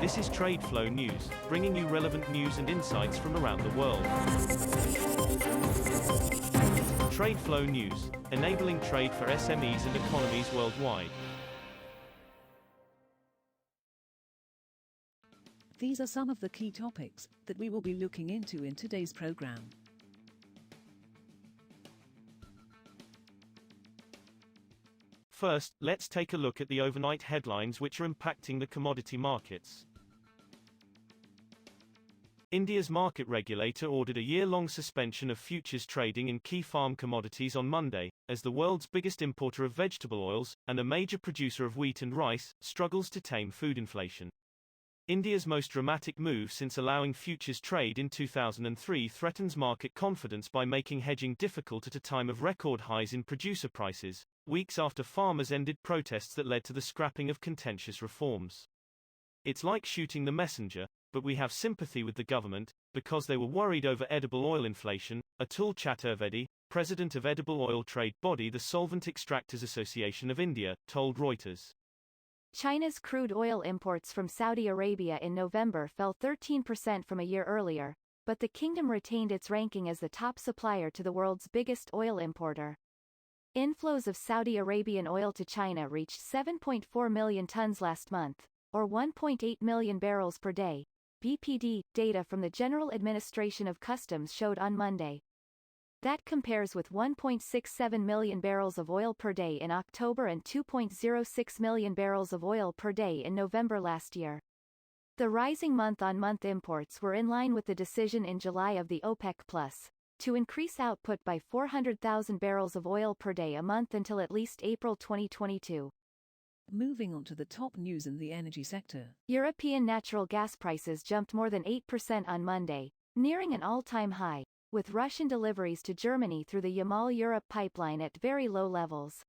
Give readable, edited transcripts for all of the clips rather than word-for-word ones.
This is TradeFlow News, bringing you relevant news and insights from around the world. TradeFlow News, enabling trade for SMEs and economies worldwide. These are some of the key topics that we will be looking into in today's program. First, let's take a look at the overnight headlines which are impacting the commodity markets. India's market regulator ordered a year-long suspension of futures trading in key farm commodities on Monday, as the world's biggest importer of vegetable oils, and a major producer of wheat and rice, struggles to tame food inflation. India's most dramatic move since allowing futures trade in 2003 threatens market confidence by making hedging difficult at a time of record highs in producer prices, weeks after farmers ended protests that led to the scrapping of contentious reforms. It's like shooting the messenger, but we have sympathy with the government, because they were worried over edible oil inflation, Atul Chaturvedi, president of edible oil trade body the Solvent Extractors Association of India, told Reuters. China's crude oil imports from Saudi Arabia in November fell 13% from a year earlier, but the kingdom retained its ranking as the top supplier to the world's biggest oil importer. Inflows of Saudi Arabian oil to China reached 7.4 million tons last month, or 1.8 million barrels per day, BPD, data from the General Administration of Customs showed on Monday. That compares with 1.67 million barrels of oil per day in October and 2.06 million barrels of oil per day in November last year. The rising month-on-month imports were in line with the decision in July of the OPEC+, to increase output by 400,000 barrels of oil per day a month until at least April 2022. Moving on to the top news in the energy sector. European natural gas prices jumped more than 8% on Monday, nearing an all-time high, with Russian deliveries to Germany through the Yamal Europe pipeline at very low levels.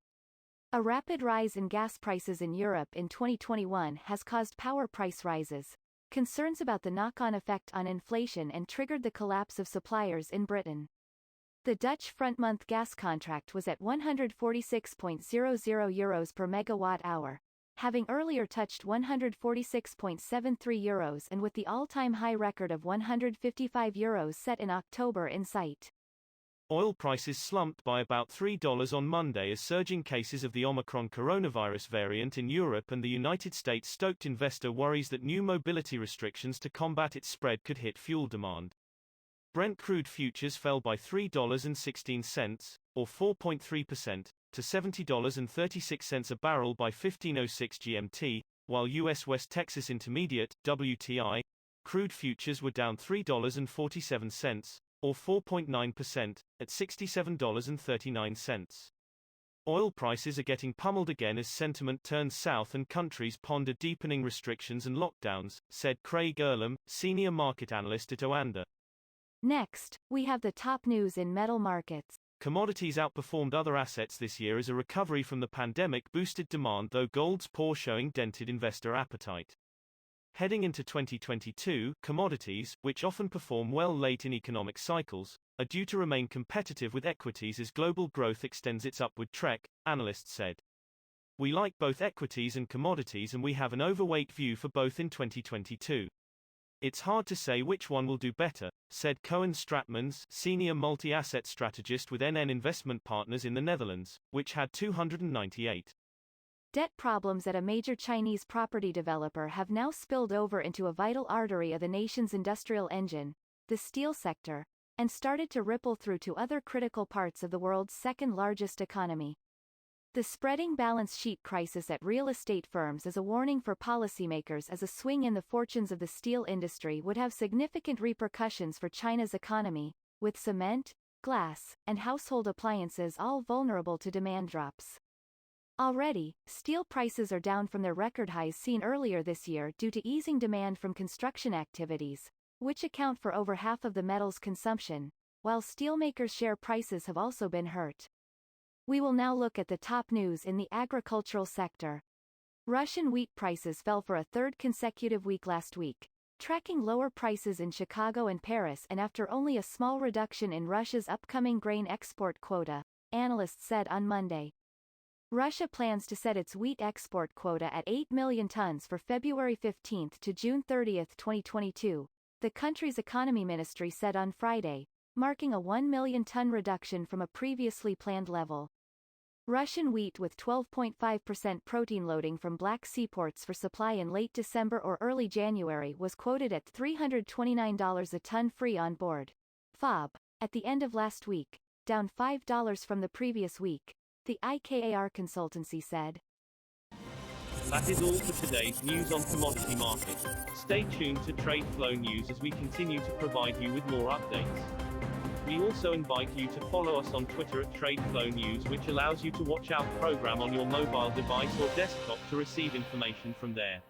A rapid rise in gas prices in Europe in 2021 has caused power price rises, concerns about the knock-on effect on inflation, and triggered the collapse of suppliers in Britain. The Dutch front-month gas contract was at 146.00 euros per megawatt-hour, having earlier touched 146.73 euros and with the all-time high record of 155 euros set in October in sight. Oil prices slumped by about $3 on Monday as surging cases of the Omicron coronavirus variant in Europe and the United States stoked investor worries that new mobility restrictions to combat its spread could hit fuel demand. Brent crude futures fell by $3.16, or 4.3%, to $70.36 a barrel by 15:06 GMT, while U.S. West Texas Intermediate, WTI, crude futures were down $3.47, or 4.9%, at $67.39. Oil prices are getting pummeled again as sentiment turns south and countries ponder deepening restrictions and lockdowns, said Craig Earlham, senior market analyst at Oanda. Next, we have the top news in metal markets. Commodities outperformed other assets this year as a recovery from the pandemic boosted demand, though gold's pour showing dented investor appetite. Heading into 2022, commodities, which often perform well late in economic cycles, are due to remain competitive with equities as global growth extends its upward trek, analysts said. We like both equities and commodities and we have an overweight view for both in 2022. It's hard to say which one will do better, said Cohen Stratmans, senior multi-asset strategist with NN Investment Partners in the Netherlands, which had 298. Debt problems at a major Chinese property developer have now spilled over into a vital artery of the nation's industrial engine, the steel sector, and started to ripple through to other critical parts of the world's second-largest economy. The spreading balance sheet crisis at real estate firms is a warning for policymakers, as a swing in the fortunes of the steel industry would have significant repercussions for China's economy, with cement, glass, and household appliances all vulnerable to demand drops. Already, steel prices are down from their record highs seen earlier this year due to easing demand from construction activities, which account for over half of the metal's consumption, while steelmakers' share prices have also been hurt. We will now look at the top news in the agricultural sector. Russian wheat prices fell for a third consecutive week last week, tracking lower prices in Chicago and Paris, and after only a small reduction in Russia's upcoming grain export quota, analysts said on Monday. Russia plans to set its wheat export quota at 8 million tons for February 15 to June 30, 2022, the country's economy ministry said on Friday, marking a 1 million ton reduction from a previously planned level. Russian wheat with 12.5% protein loading from Black Sea ports for supply in late December or early January was quoted at $329 a ton free on board. FOB. At the end of last week, down $5 from the previous week, the IKAR consultancy said. That is all for today's news on commodity markets. Stay tuned to TradeFlow News as we continue to provide you with more updates. We also invite you to follow us on Twitter at TradeFlow News, which allows you to watch our program on your mobile device or desktop to receive information from there.